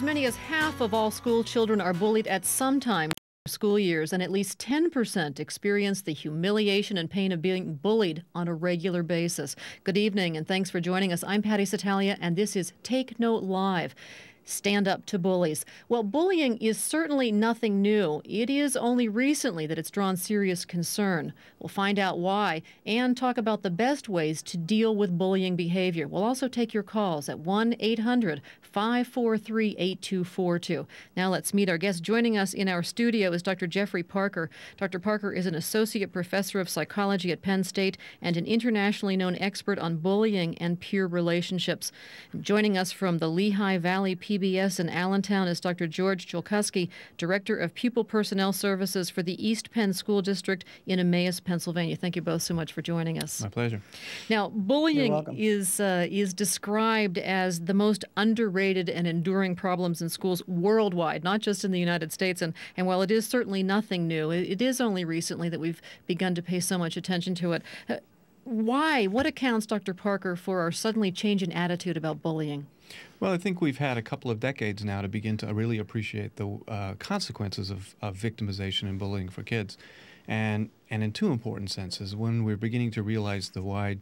As many as half of all school children are bullied at some time in their school years, and at least 10% experience the humiliation and pain of being bullied on a regular basis. Good evening, and thanks for joining us. I'm Patty Satalia, and this is Take Note Live. Stand up to bullies. Well, bullying is certainly nothing new. It is only recently that it's drawn serious concern. We'll find out why and talk about the best ways to deal with bullying behavior. We'll also take your calls at 1-800-543-8242. Now let's meet our guest. Joining us in our studio is Dr. Jeffrey Parker. Dr. Parker is an associate professor of psychology at Penn State and an internationally known expert on bullying and peer relationships. Joining us from the Lehigh Valley PBS in Allentown is Dr. George Julkowski, Director of Pupil Personnel Services for the East Penn School District in Emmaus, Pennsylvania. Thank you both so much for joining us. My pleasure. Now, bullying is described as the most underrated and enduring problems in schools worldwide, not just in the United States. And while it is certainly nothing new, it is only recently that we've begun to pay so much attention to it. Why? What accounts, Dr. Parker, for our suddenly change in attitude about bullying? Well, I think we've had a couple of decades now to begin to really appreciate the consequences of victimization and bullying for kids. And in two important senses. When we're beginning to realize the wide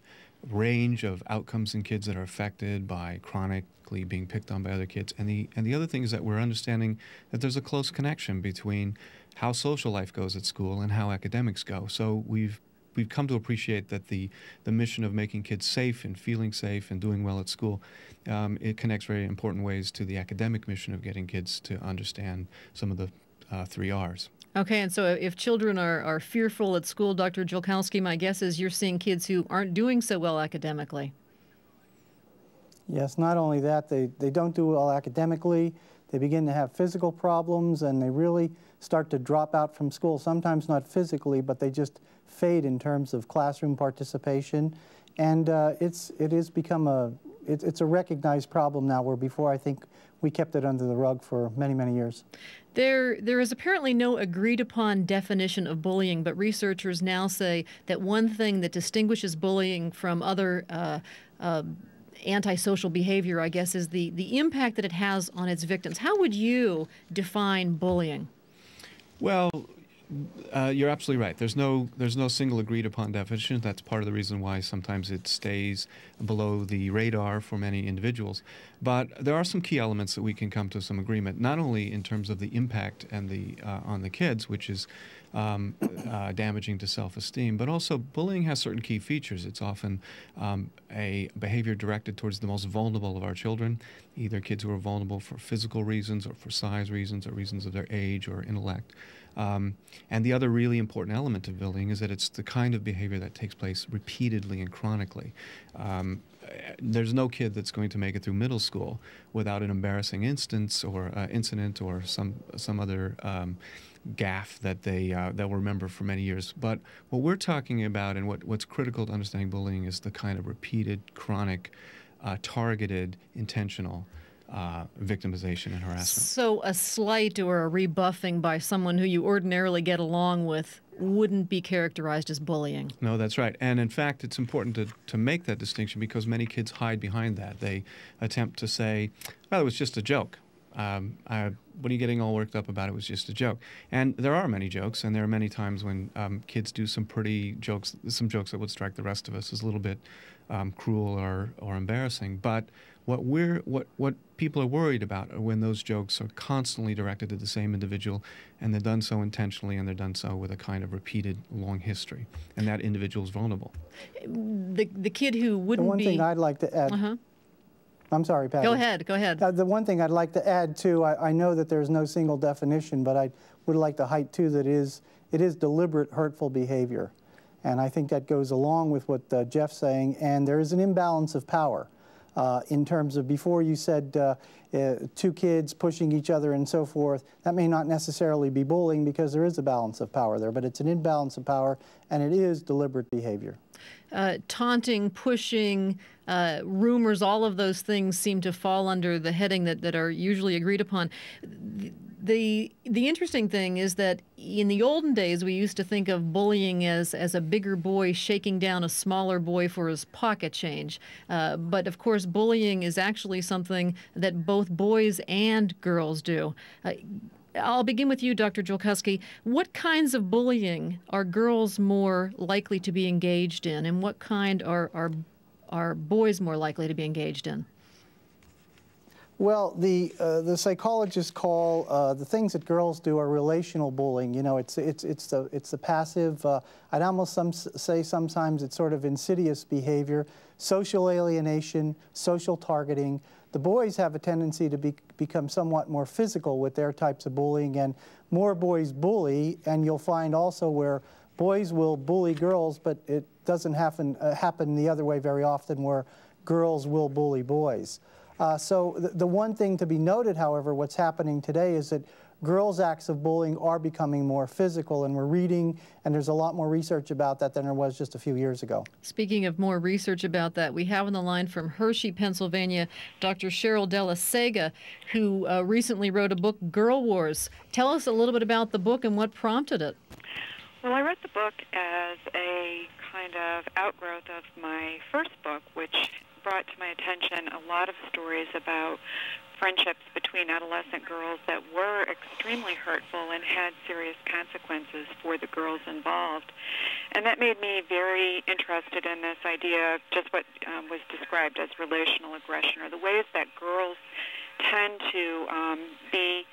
range of outcomes in kids that are affected by chronically being picked on by other kids. And the other thing is that we're understanding that there's a close connection between how social life goes at school and how academics go. So we've come to appreciate that the mission of making kids safe and feeling safe and doing well at school, it connects very important ways to the academic mission of getting kids to understand some of the 3 R's. Okay, and so if children are fearful at school, Dr. Julkowski, my guess is you're seeing kids who aren't doing so well academically. Yes, not only that, they don't do well academically, they begin to have physical problems, and they really start to drop out from school, sometimes not physically, but they just fade in terms of classroom participation. And it's a recognized problem now, where before I think we kept it under the rug for many, many years. There is apparently no agreed-upon definition of bullying, but researchers now say that one thing that distinguishes bullying from other antisocial behavior, I guess, is the impact that it has on its victims. How would you define bullying? Well, you're absolutely right. There's no single agreed upon definition. That's part of the reason why sometimes it stays below the radar for many individuals. But there are some key elements that we can come to some agreement, not only in terms of the impact and on the kids, which is damaging to self-esteem, but also bullying has certain key features. It's often a behavior directed towards the most vulnerable of our children, either kids who are vulnerable for physical reasons or for size reasons or reasons of their age or intellect. And the other really important element of bullying is that it's the kind of behavior that takes place repeatedly and chronically. There's no kid that's going to make it through middle school without an embarrassing instance or incident or some other gaffe that they'll remember for many years. But what we're talking about and what's critical to understanding bullying is the kind of repeated, chronic, targeted, intentional victimization and harassment. So a slight or a rebuffing by someone who you ordinarily get along with wouldn't be characterized as bullying. No, that's right. And in fact, it's important to make that distinction because many kids hide behind that. They attempt to say, well, it was just a joke. What are you getting all worked up about? It was just a joke. And there are many jokes, and there are many times when kids do some jokes that would strike the rest of us as a little bit cruel or embarrassing. But what people are worried about are when those jokes are constantly directed to the same individual, and they're done so intentionally, and they're done so with a kind of repeated long history, and that individual is vulnerable. The kid who wouldn't be... The one thing I'd like to add... I'm sorry, Patty. Go ahead. The one thing I'd like to add, too, I know that there's no single definition, but I would like to highlight, too, that it is deliberate hurtful behavior. And I think that goes along with what Jeff's saying, and there is an imbalance of power. In terms of, before you said 2 kids pushing each other and so forth, that may not necessarily be bullying because there is a balance of power there, but it's an imbalance of power, and it is deliberate behavior. Taunting, pushing, rumors, all of those things seem to fall under the heading that are usually agreed upon. The interesting thing is that in the olden days, we used to think of bullying as a bigger boy shaking down a smaller boy for his pocket change. But of course, bullying is actually something that both boys and girls do. I'll begin with you, Dr. Julkowski. What kinds of bullying are girls more likely to be engaged in, and what kind are boys more likely to be engaged in? Well, the psychologists call the things that girls do are relational bullying. You know, it's the passive. I'd almost say sometimes it's sort of insidious behavior, social alienation, social targeting. The boys have a tendency to become somewhat more physical with their types of bullying, and more boys bully. And you'll find also where boys will bully girls, but it doesn't happen the other way very often, where girls will bully boys. So the one thing to be noted, however, what's happening today is that girls' acts of bullying are becoming more physical, and we're reading, and there's a lot more research about that than there was just a few years ago. Speaking of more research about that, we have on the line from Hershey, Pennsylvania, Dr. Cheryl De La Sega, who recently wrote a book, Girl Wars. Tell us a little bit about the book and what prompted it. Well, I wrote the book as a kind of outgrowth of my first book, which brought to my attention a lot of stories about friendships between adolescent girls that were extremely hurtful and had serious consequences for the girls involved. And that made me very interested in this idea of just what was described as relational aggression, or the ways that girls tend to be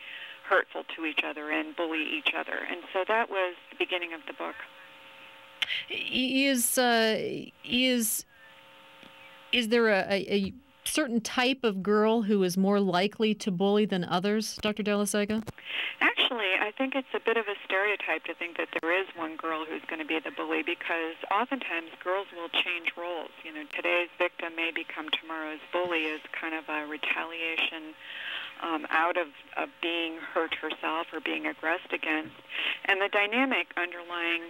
hurtful to each other and bully each other. And so that was the beginning of the book. Is there a certain type of girl who is more likely to bully than others, Dr. De La Sega? Actually, I think it's a bit of a stereotype to think that there is one girl who's going to be the bully, because oftentimes girls will change roles. You know, today's victim may become tomorrow's bully as kind of a retaliation out of being hurt herself or being aggressed against. And the dynamic underlying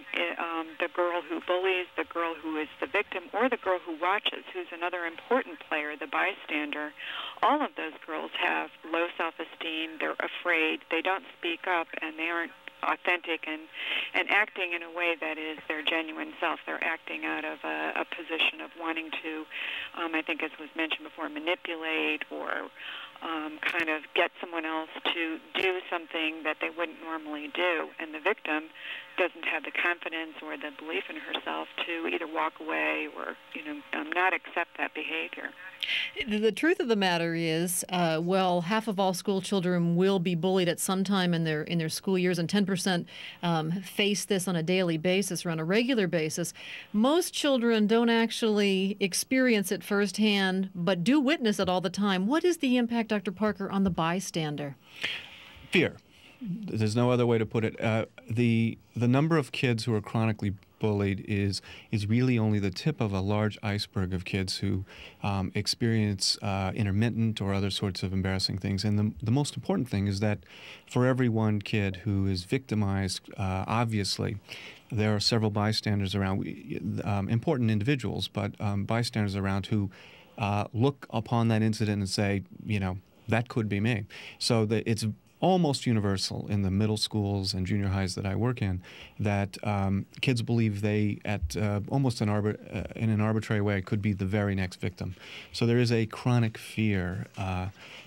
the girl who bullies, the girl who is the victim, or the girl who watches, who's another important player, the bystander, all of those girls have low self-esteem, they're afraid, they don't speak up, and they aren't authentic and acting in a way that is their genuine self. They're acting out of a position of wanting to, I think as was mentioned before, manipulate or kind of get someone else to do something that they wouldn't normally do. And the victim doesn't have the confidence or the belief in herself to either walk away or, not accept that behavior. The truth of the matter is, well, half of all school children will be bullied at some time in their school years, and 10% face this on a daily basis or on a regular basis. Most children don't actually experience it firsthand, but do witness it all the time. What is the impact, Dr. Parker, on the bystander? Fear. There's no other way to put it. The number of kids who are chronically bullied is really only the tip of a large iceberg of kids who experience intermittent or other sorts of embarrassing things. And the most important thing is that for every one kid who is victimized, obviously, there are several bystanders around, important individuals, but bystanders around who look upon that incident and say, that could be me. So it's almost universal in the middle schools and junior highs that I work in, that kids believe they, at almost in an arbitrary way, could be the very next victim. So there is a chronic fear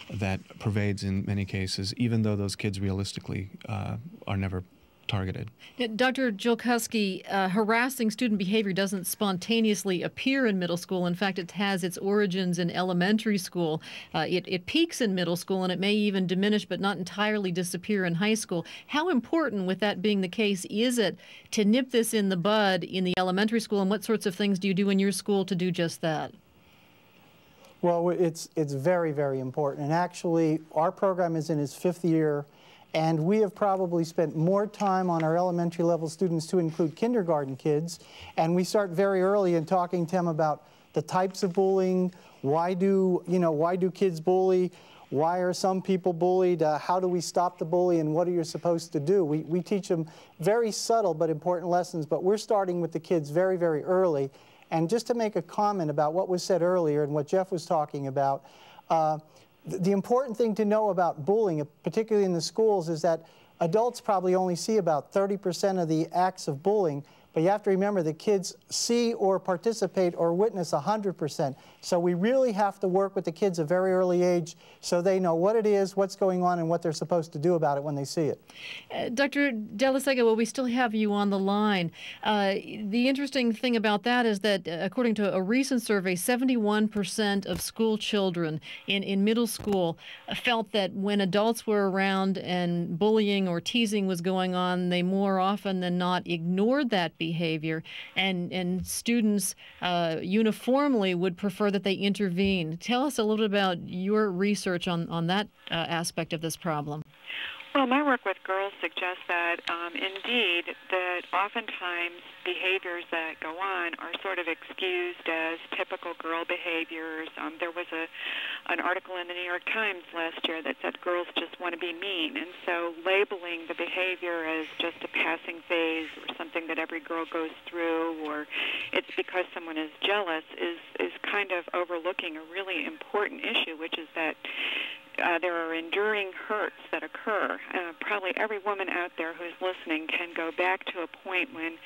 that pervades in many cases, even though those kids realistically are never targeted. Dr. Julkowski, harassing student behavior doesn't spontaneously appear in middle school. In fact, it has its origins in elementary school. It peaks in middle school, and it may even diminish but not entirely disappear in high school. How important, with that being the case, is it to nip this in the bud in the elementary school, and what sorts of things do you do in your school to do just that? Well, it's very, very important. And actually, our program is in its 5th year, and we have probably spent more time on our elementary level students, to include kindergarten kids. And we start very early in talking to them about the types of bullying, why do kids bully, why are some people bullied, how do we stop the bully, and what are you supposed to do? We teach them very subtle but important lessons, but we're starting with the kids very, very early. And just to make a comment about what was said earlier and what Jeff was talking about, The important thing to know about bullying, particularly in the schools, is that adults probably only see about 30% of the acts of bullying, but you have to remember that kids see or participate or witness 100%. So we really have to work with the kids at a very early age so they know what it is, what's going on, and what they're supposed to do about it when they see it. Dr. De La Sega, well, we still have you on the line. The interesting thing about that is that according to a recent survey, 71% of school children in middle school felt that when adults were around and bullying or teasing was going on, they more often than not ignored that behavior, and students uniformly would prefer that they intervene. Tell us a little bit about your research on that aspect of this problem. Well, my work with girls suggests that, indeed, that oftentimes behaviors that go on are sort of excused as typical girl behaviors. There was an article in the New York Times last year that said girls just want to be mean, and so labeling the behavior as just a passing phase or something that every girl goes through, or it's because someone is jealous, is kind of overlooking a really important issue, which is that there are enduring hurts that occur. Probably every woman out there who's listening can go back to a point when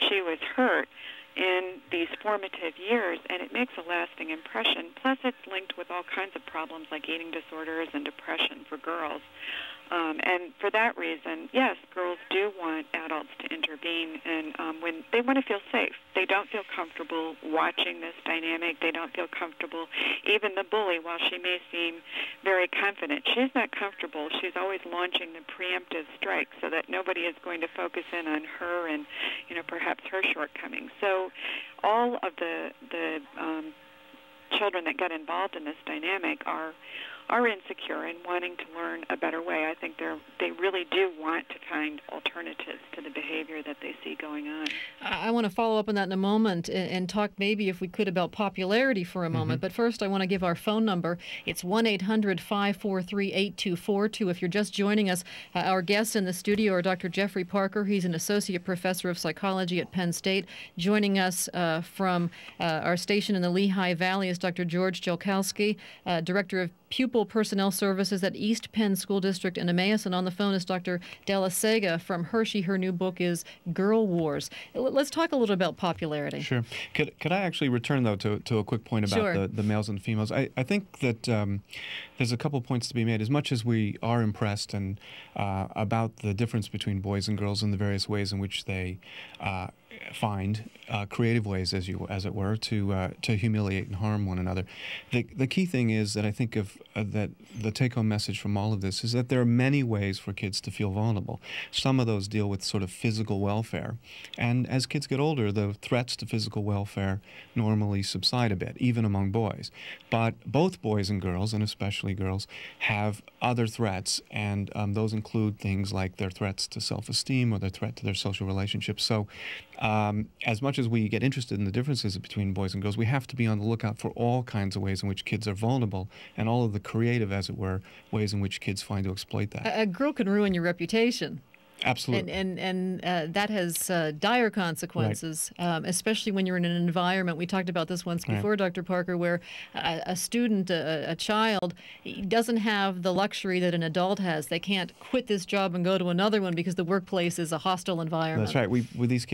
she was hurt in these formative years, and it makes a lasting impression. Plus, it's linked with all kinds of problems like eating disorders and depression for girls. And for that reason, yes, girls do want adults to intervene, and when they want to feel safe. They don't feel comfortable watching this dynamic. They don't feel comfortable. Even the bully, while she may seem very confident, she's not comfortable. She's always launching the preemptive strike so that nobody is going to focus in on her and, perhaps her shortcomings. So all of the children that get involved in this dynamic are insecure and wanting to learn a better way. I think they really do want to find alternatives to the behavior that they see going on. I want to follow up on that in a moment and talk maybe, if we could, about popularity for a moment. But first, I want to give our phone number. It's 1-800-543-8242. If you're just joining us, our guests in the studio are Dr. Jeffrey Parker. He's an associate professor of psychology at Penn State. Joining us from our station in the Lehigh Valley is Dr. George Jolkowski, director of Pupil Personnel Services at East Penn School District in Emmaus. And on the phone is Dr. De La Sega from Hershey. Her new book is Girl Wars. Let's talk a little about popularity. Sure. Could I actually return, though, to a quick point about Sure. the males and females? I think that there's a couple points to be made. As much as we are impressed and about the difference between boys and girls and the various ways in which they find creative ways, as it were, to humiliate and harm one another. The key thing is that I think that the take-home message from all of this is that there are many ways for kids to feel vulnerable. Some of those deal with sort of physical welfare, and as kids get older, the threats to physical welfare normally subside a bit, even among boys. But both boys and girls, and especially girls, have other threats, and those include things like their threats to self-esteem or their threat to their social relationships. So as much as we get interested in the differences between boys and girls, we have to be on the lookout for all kinds of ways in which kids are vulnerable and all of the creative, as it were, ways in which kids find to exploit that. A girl can ruin your reputation. Absolutely. And that has dire consequences, right. Especially when you're in an environment. We talked about this once before, right. Dr. Parker, where a student, a child, doesn't have the luxury that an adult has. They can't quit this job and go to another one because the workplace is a hostile environment. That's right. These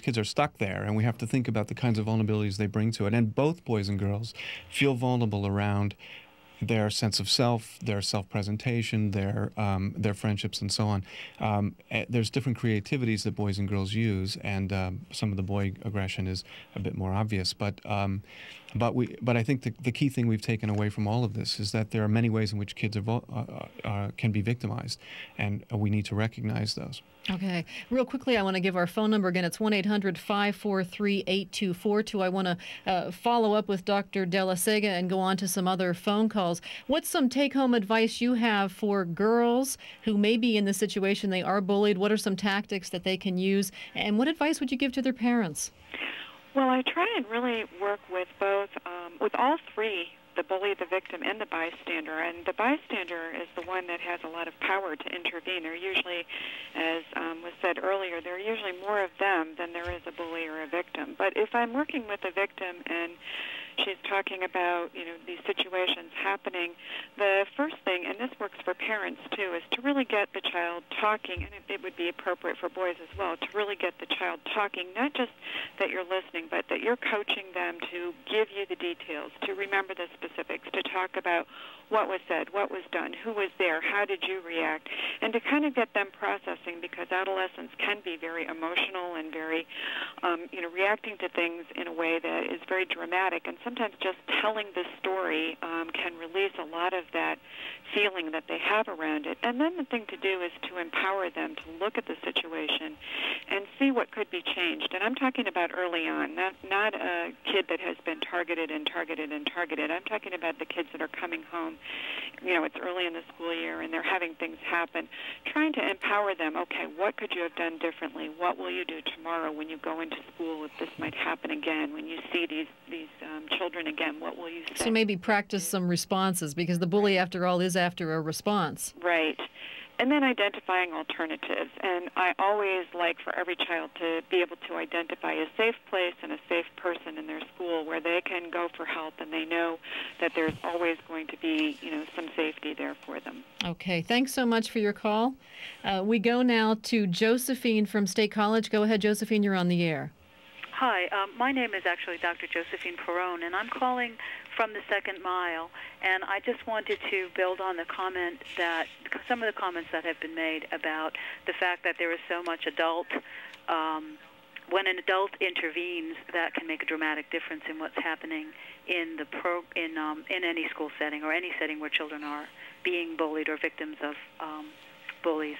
kids are stuck there, and we have to think about the kinds of vulnerabilities they bring to it. And both boys and girls feel vulnerable around their sense of self, their self-presentation, their friendships, and so on. There's different creativities that boys and girls use, and some of the boy aggression is a bit more obvious. But I think the key thing we've taken away from all of this is that there are many ways in which kids can be victimized, and we need to recognize those. Okay. Real quickly, I want to give our phone number again. It's 1-800-543-8242. I want to follow up with Dr. De La Sega and go on to some other phone calls. What's some take-home advice you have for girls who may be in the situation they are bullied? What are some tactics that they can use? And what advice would you give to their parents? Well, I try and really work with both, with all three, the bully, the victim, and the bystander. And the bystander is the one that has a lot of power to intervene. They're usually, as was said earlier, there are usually more of them than there is a bully or a victim. But if I'm working with a victim and she's talking about, these situations happening, the first thing, and this works for parents too, is to really get the child talking, and it would be appropriate for boys as well, to really get the child talking, not just that you're listening, but that you're coaching them to give you the details, to remember the specifics, to talk about what was said, what was done, who was there, how did you react, and to kind of get them processing, because adolescents can be very emotional and very, reacting to things in a way that is very dramatic, and sometimes just telling the story can release a lot of that feeling that they have around it. And then the thing to do is to empower them to look at the situation and see what could be changed. And I'm talking about early on, not a kid that has been targeted and targeted and targeted. I'm talking about the kids that are coming home. It's early in the school year and they're having things happen. Trying to empower them, okay, what could you have done differently? What will you do tomorrow when you go into school if this might happen again? When you see these children again, what will you say? So maybe practice some responses, because the bully, after all, is after a response. Right. And then identifying alternatives. And I always like for every child to be able to identify a safe place and a safe person in their school where they can go for help, and they know that there's always going to be, some safety there for them. Okay. Thanks so much for your call. We go now to Josephine from State College. Go ahead, Josephine. You're on the air. Hi, my name is actually Dr. Josephine Perrone, and I'm calling from the Second Mile, and I just wanted to build on the comment that some of the comments that have been made about the fact that there is so much when an adult intervenes, that can make a dramatic difference in what's happening in any school setting or any setting where children are being bullied or victims of bullies.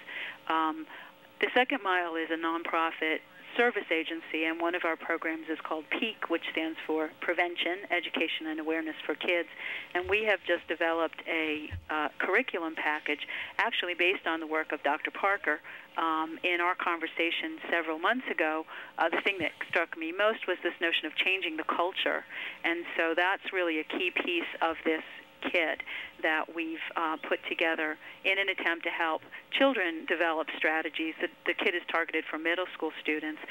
The Second Mile is a nonprofit service agency, and one of our programs is called PEAK, which stands for Prevention, Education, and Awareness for Kids. And we have just developed a curriculum package, actually based on the work of Dr. Parker. In our conversation several months ago, the thing that struck me most was this notion of changing the culture. And so that's really a key piece of this kit that we've put together in an attempt to help children develop strategies. The kit is targeted for middle school students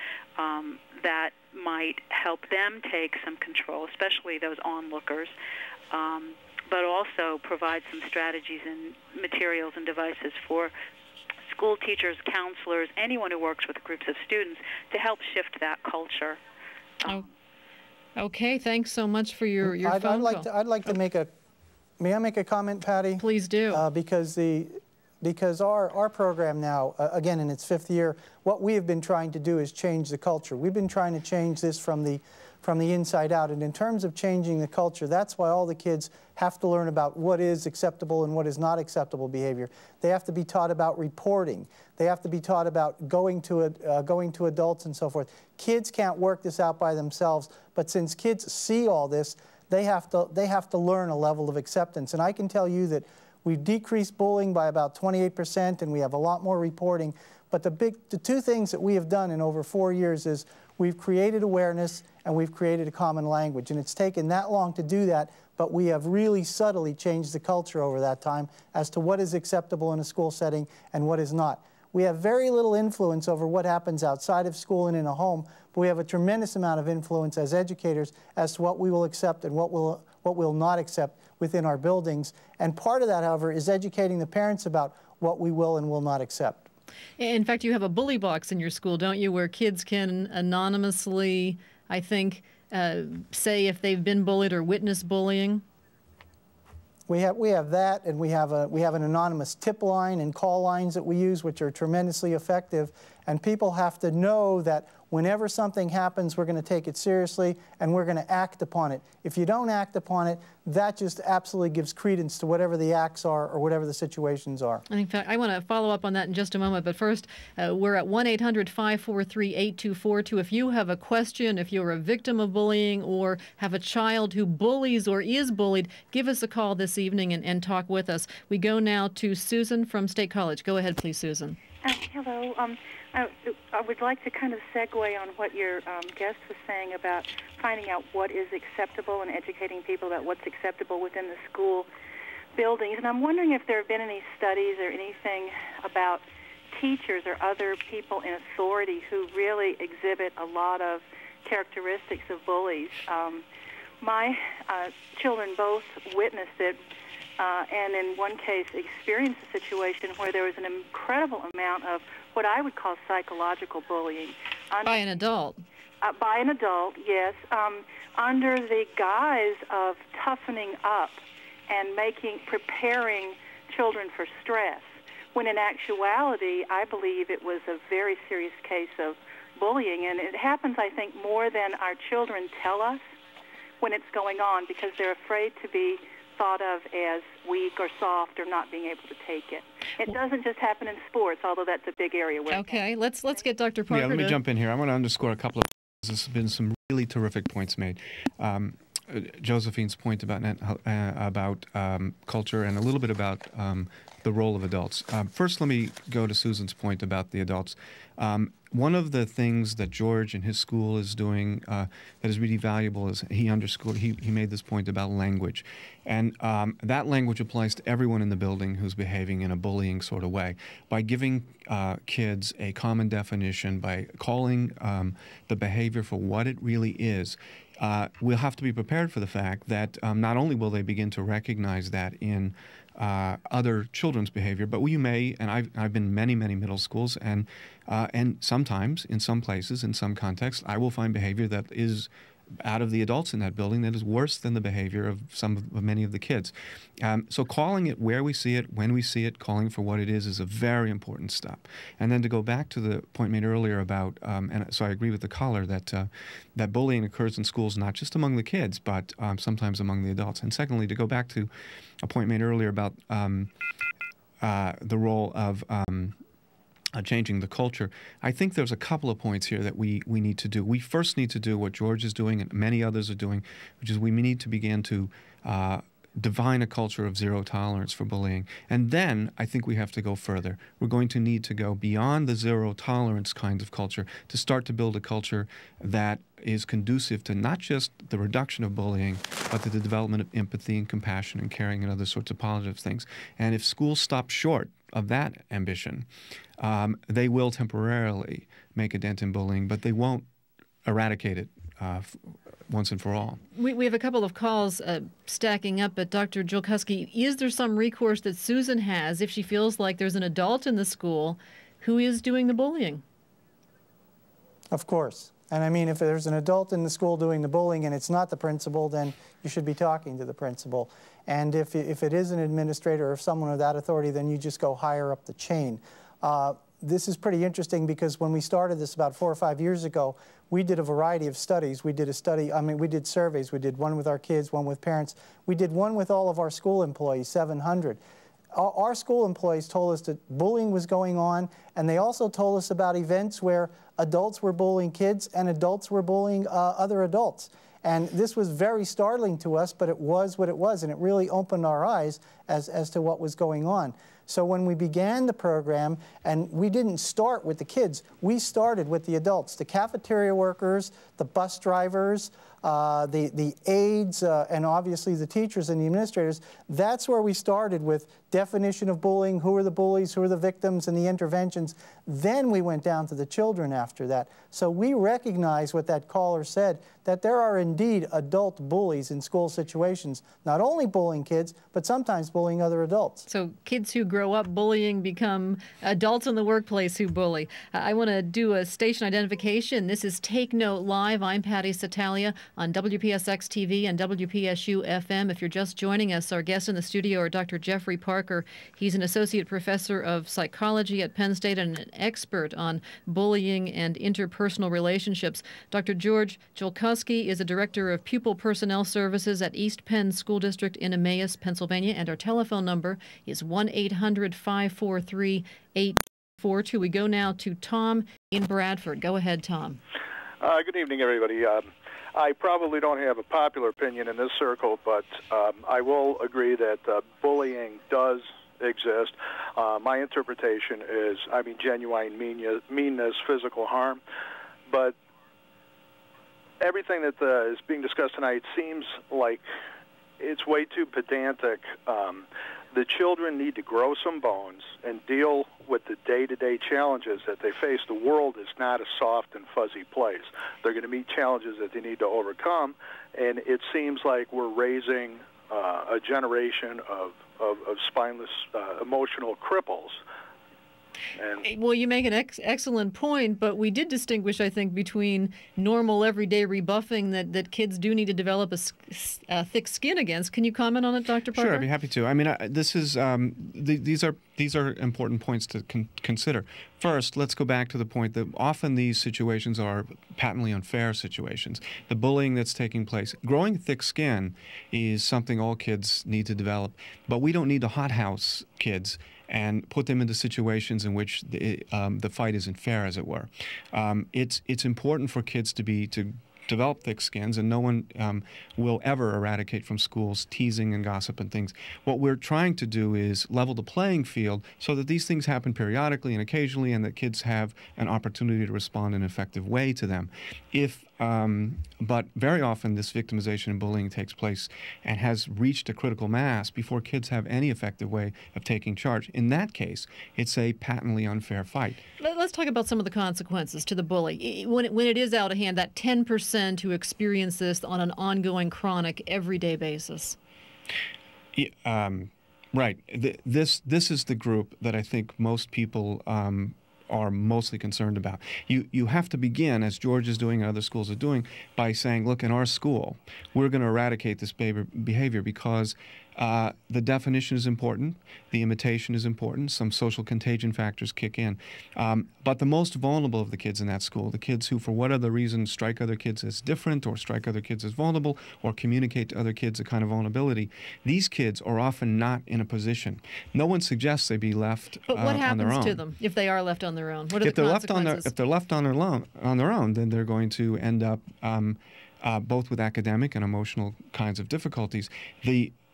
that might help them take some control, especially those onlookers, but also provide some strategies and materials and devices for school teachers, counselors, anyone who works with groups of students to help shift that culture. Okay, thanks so much for your phone call. I'd like to make a... May I make a comment, Patty? Please do. Because our program now, again in its 5th year, what we have been trying to do is change the culture. We've been trying to change this from the inside out. And in terms of changing the culture, that's why all the kids have to learn about what is acceptable and what is not acceptable behavior. They have to be taught about reporting. They have to be taught about going to adults and so forth. Kids can't work this out by themselves, but since kids see all this, they have to learn a level of acceptance. And I can tell you that we've decreased bullying by about 28%, and we have a lot more reporting. But the two things that we have done in over 4 years is we've created awareness and we've created a common language. And it's taken that long to do that, but we have really subtly changed the culture over that time as to what is acceptable in a school setting and what is not. We have very little influence over what happens outside of school and in a home, but we have a tremendous amount of influence as educators as to what we will accept and what we'll not accept within our buildings. And part of that, however, is educating the parents about what we will and will not accept. In fact, you have a bully box in your school, don't you, where kids can anonymously, I think, say if they've been bullied or witnessed bullying? We have that, and we have an anonymous tip line and call lines that we use, which are tremendously effective. And people have to know that whenever something happens, we're going to take it seriously and we're going to act upon it. If you don't act upon it, that just absolutely gives credence to whatever the acts are or whatever the situations are. And in fact, I want to follow up on that in just a moment. But first, we're at 1-800-543-8242. If you have a question, if you're a victim of bullying or have a child who bullies or is bullied, give us a call this evening and talk with us. We go now to Susan from State College. Go ahead, please, Susan. Hello. I would like to kind of segue on what your guest was saying about finding out what is acceptable and educating people about what's acceptable within the school buildings. And I'm wondering if there have been any studies or anything about teachers or other people in authority who really exhibit a lot of characteristics of bullies. My children both witnessed it, and in one case experienced a situation where there was an incredible amount of what I would call psychological bullying. By an adult? By an adult, yes, under the guise of toughening up and preparing children for stress, when in actuality, I believe it was a very serious case of bullying, and it happens, I think, more than our children tell us when it's going on, because they're afraid to be thought of as weak or soft or not being able to take it. It doesn't just happen in sports, although that's a big area. Okay, let's get Dr. Parker. Yeah, let me jump in here. I want to underscore a couple of things. There's been some really terrific points made. Josephine's point about culture and a little bit about the role of adults. First, let me go to Susan's point about the adults. One of the things that George and his school is doing that is really valuable is he made this point about language. And that language applies to everyone in the building who's behaving in a bullying sort of way. By giving kids a common definition, by calling the behavior for what it really is, we'll have to be prepared for the fact that not only will they begin to recognize that in other children's behavior, but we may, and I've been in many middle schools, and sometimes, in some places, in some contexts, I will find behavior that is out of the adults in that building that is worse than the behavior of many of the kids. So calling it where we see it, when we see it, calling for what it is a very important step. And then to go back to the point made earlier about, and so I agree with the caller that that bullying occurs in schools not just among the kids, but sometimes among the adults. And secondly, to go back to a point made earlier about the role of changing the culture, I think there's a couple of points here that we need to do. We first need to do what George is doing and many others are doing, which is we need to begin to define a culture of zero tolerance for bullying. And then I think we have to go further. We're going to need to go beyond the zero tolerance kind of culture to start to build a culture that is conducive to not just the reduction of bullying, but to the development of empathy and compassion and caring and other sorts of positive things. And if schools stop short of that ambition, they will temporarily make a dent in bullying, but they won't eradicate it once and for all. We have a couple of calls stacking up, but Dr. Julkowski, is there some recourse that Susan has if she feels like there's an adult in the school who is doing the bullying? Of course. And I mean, if there's an adult in the school doing the bullying and it's not the principal, then you should be talking to the principal. And if it is an administrator or someone of that authority, then you just go higher up the chain. This is pretty interesting because when we started this about 4 or 5 years ago, we did a variety of studies. We did a study, we did surveys. We did one with our kids, one with parents. We did one with all of our school employees, 700. Our school employees told us that bullying was going on, and they also told us about events where adults were bullying kids and adults were bullying other adults. And this was very startling to us, but it was what it was, and it really opened our eyes as to what was going on. So when we began the program, and we didn't start with the kids, we started with the adults, the cafeteria workers, the bus drivers, the aides, and obviously the teachers and the administrators. That's where we started with definition of bullying, who are the bullies, who are the victims, and the interventions. Then we went down to the children after that. So we recognize what that caller said, that there are indeed adult bullies in school situations, not only bullying kids, but sometimes bullying other adults. So kids who grow up bullying become adults in the workplace who bully. I want to do a station identification. This is Take Note Live. I'm Patty Satalia on WPSX TV and WPSU FM. If you're just joining us, our guests in the studio are Dr. Jeffrey Parker. He's an associate professor of psychology at Penn State and an expert on bullying and interpersonal relationships. Dr. George Julkowski is a director of pupil personnel services at East Penn School District in Emmaus, Pennsylvania, and our telephone number is 1-800-543-842. We go now to Tom in Bradford. Go ahead, Tom. Good evening, everybody. I probably don't have a popular opinion in this circle, but I will agree that bullying does exist. My interpretation is, genuine meanness, physical harm. But everything that is being discussed tonight seems like it's way too pedantic. the children need to grow some bones and deal with the day-to-day challenges that they face. The world is not a soft and fuzzy place. They're going to meet challenges that they need to overcome, and it seems like we're raising a generation of spineless emotional cripples. And well, you make an excellent point, but we did distinguish, I think, between normal everyday rebuffing that kids do need to develop a thick skin against. Can you comment on it, Dr. Parker? Sure, I'd be happy to. I mean, this is these are important points to consider. First, let's go back to the point that often these situations are patently unfair situations. The bullying that's taking place, growing thick skin is something all kids need to develop, but we don't need to hothouse kids and put them into situations in which the fight isn't fair, as it were. It's important for kids to develop thick skins, and no one will ever eradicate from schools teasing and gossip and things. What we're trying to do is level the playing field so that these things happen periodically and occasionally, and that kids have an opportunity to respond in an effective way to them. But very often this victimization and bullying takes place and has reached a critical mass before kids have any effective way of taking charge. In that case, it's a patently unfair fight. Let's talk about some of the consequences to the bully. When it is out of hand, that 10% who experience this on an ongoing, chronic, everyday basis. Right. This is the group that I think most people are mostly concerned about. You have to begin, as George is doing and other schools are doing, by saying, look, in our school, we're going to eradicate this behavior because the definition is important, the imitation is important, some social contagion factors kick in. But the most vulnerable of the kids in that school, the kids who for whatever reason strike other kids as different or strike other kids as vulnerable or communicate to other kids a kind of vulnerability, these kids are often not in a position. No one suggests they be left on their own. But what happens to them if they are left on their own? What are the consequences? If they're left on their own, then they're going to end up both with academic and emotional kinds of difficulties.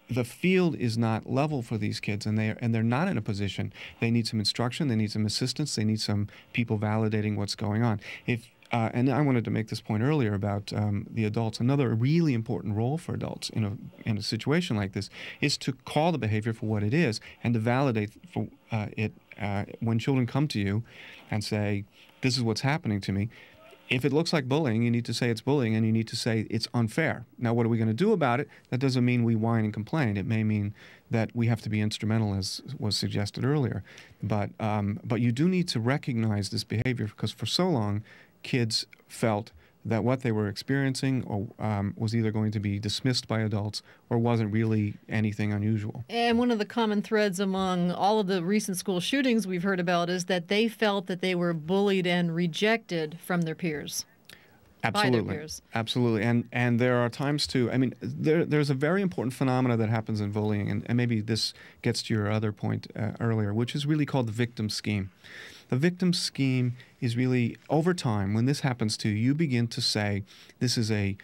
The field is not level for these kids, and they're not in a position. They need some instruction, they need some assistance, they need some people validating what's going on. And I wanted to make this point earlier about the adults. Another really important role for adults in a situation like this is to call the behavior for what it is and to validate for it when children come to you and say, "This is what's happening to me." If it looks like bullying, you need to say it's bullying, and you need to say it's unfair. Now, what are we going to do about it? That doesn't mean we whine and complain. It may mean that we have to be instrumental, as was suggested earlier. But you do need to recognize this behavior, because for so long, kids felt that what they were experiencing was either going to be dismissed by adults or wasn't really anything unusual. And one of the common threads among all of the recent school shootings we've heard about is that they felt that they were bullied and rejected from their peers. Absolutely. By their peers. Absolutely. And there are times too, I mean, there's a very important phenomena that happens in bullying, and maybe this gets to your other point earlier, which is really called the victim scheme. The victim scheme is really, over time, when this happens to you, you begin to say, this is a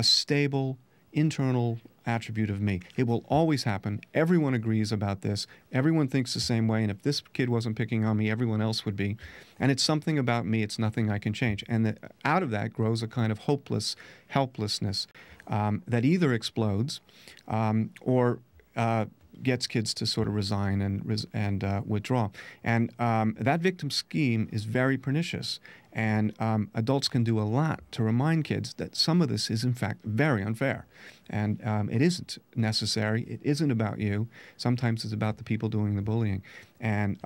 stable, internal attribute of me. It will always happen. Everyone agrees about this. Everyone thinks the same way. And if this kid wasn't picking on me, everyone else would be. And it's something about me. It's nothing I can change. And out of that grows a kind of helplessness that either explodes or gets kids to sort of resign and withdraw. And that victim scheme is very pernicious. And adults can do a lot to remind kids that some of this is, in fact, very unfair. And it isn't necessary. It isn't about you. Sometimes it's about the people doing the bullying. And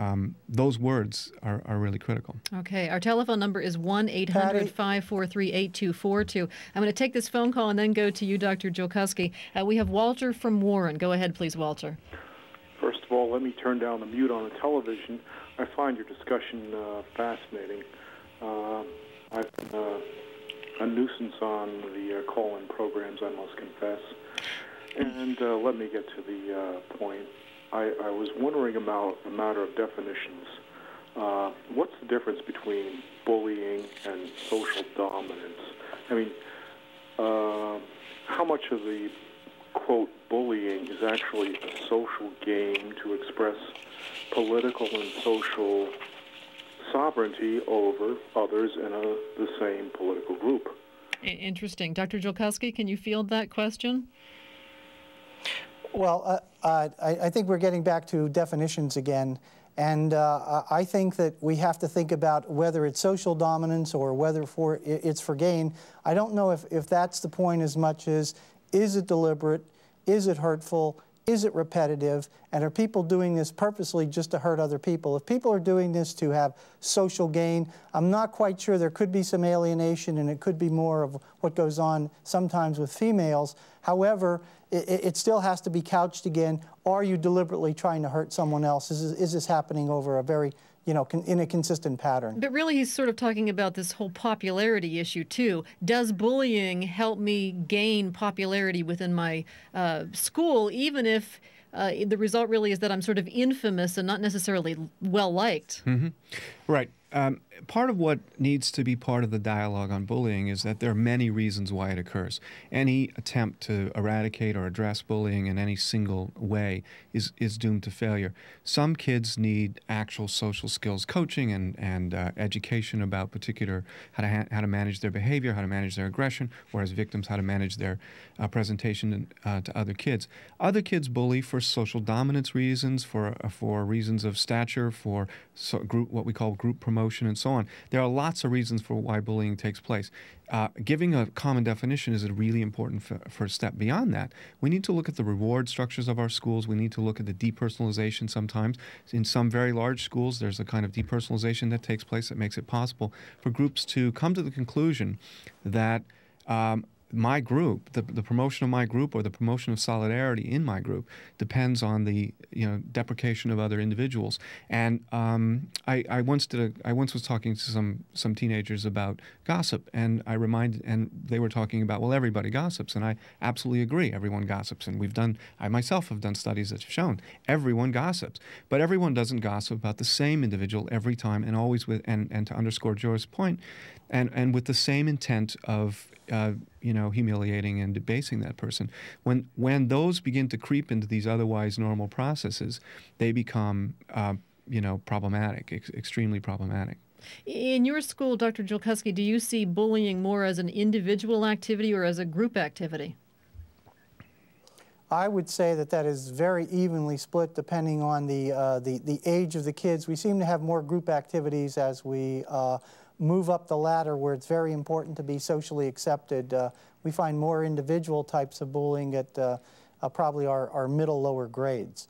those words are really critical. Okay. Our telephone number is 1-800-543-8242. I'm going to take this phone call and then go to you, Dr. Jolkowski. We have Walter from Warren. Go ahead, please, Walter. First of all, let me turn down the mute on the television. I find your discussion fascinating. I've been a nuisance on the call-in programs, I must confess. And let me get to the point. I was wondering about a matter of definitions. What's the difference between bullying and social dominance? I mean, how much of the, quote, bullying is actually a social game to express political and social sovereignty over others in the same political group? Interesting. Dr. Jolkowski, can you field that question? Well, I think we're getting back to definitions again. And I think that we have to think about whether it's social dominance or whether it's for gain. I don't know if that's the point as much as, is it deliberate, is it hurtful, is it repetitive, and are people doing this purposely just to hurt other people? If people are doing this to have social gain, I'm not quite sure. There could be some alienation, and it could be more of what goes on sometimes with females. However, it still has to be couched again. Are you deliberately trying to hurt someone else? Is this happening over a very, in a consistent pattern? But really, he's sort of talking about this whole popularity issue, too. Does bullying help me gain popularity within my school, even if the result really is that I'm sort of infamous and not necessarily well-liked? Mm-hmm. Right. Part of what needs to be part of the dialogue on bullying is that there are many reasons why it occurs. Any attempt to eradicate or address bullying in any single way is doomed to failure. Some kids need actual social skills coaching and education about particular how to manage their behavior, how to manage their aggression, whereas victims how to manage their presentation to other kids. Other kids bully for social dominance reasons, for reasons of stature, for what we call group promotion, and so on. There are lots of reasons for why bullying takes place. Giving a common definition is a really important first step. Beyond that, we need to look at the reward structures of our schools. We need to look at the depersonalization sometimes. In some very large schools, there's a kind of depersonalization that takes place that makes it possible for groups to come to the conclusion that my group, the promotion of my group or the promotion of solidarity in my group depends on the deprecation of other individuals. And I once was talking to some teenagers about gossip, and and they were talking about, well, everybody gossips, and I absolutely agree. Everyone gossips, and I myself have done studies that have shown everyone gossips, but everyone doesn't gossip about the same individual every time, and always and to underscore Joyce's point, and with the same intent of humiliating and debasing that person. When those begin to creep into these otherwise normal processes, they become problematic, extremely problematic. In your school, Dr. Julkowski, do you see bullying more as an individual activity or as a group activity? I would say that is very evenly split depending on the age of the kids. We seem to have more group activities as we move up the ladder, where it's very important to be socially accepted. We find more individual types of bullying at probably our middle, lower grades.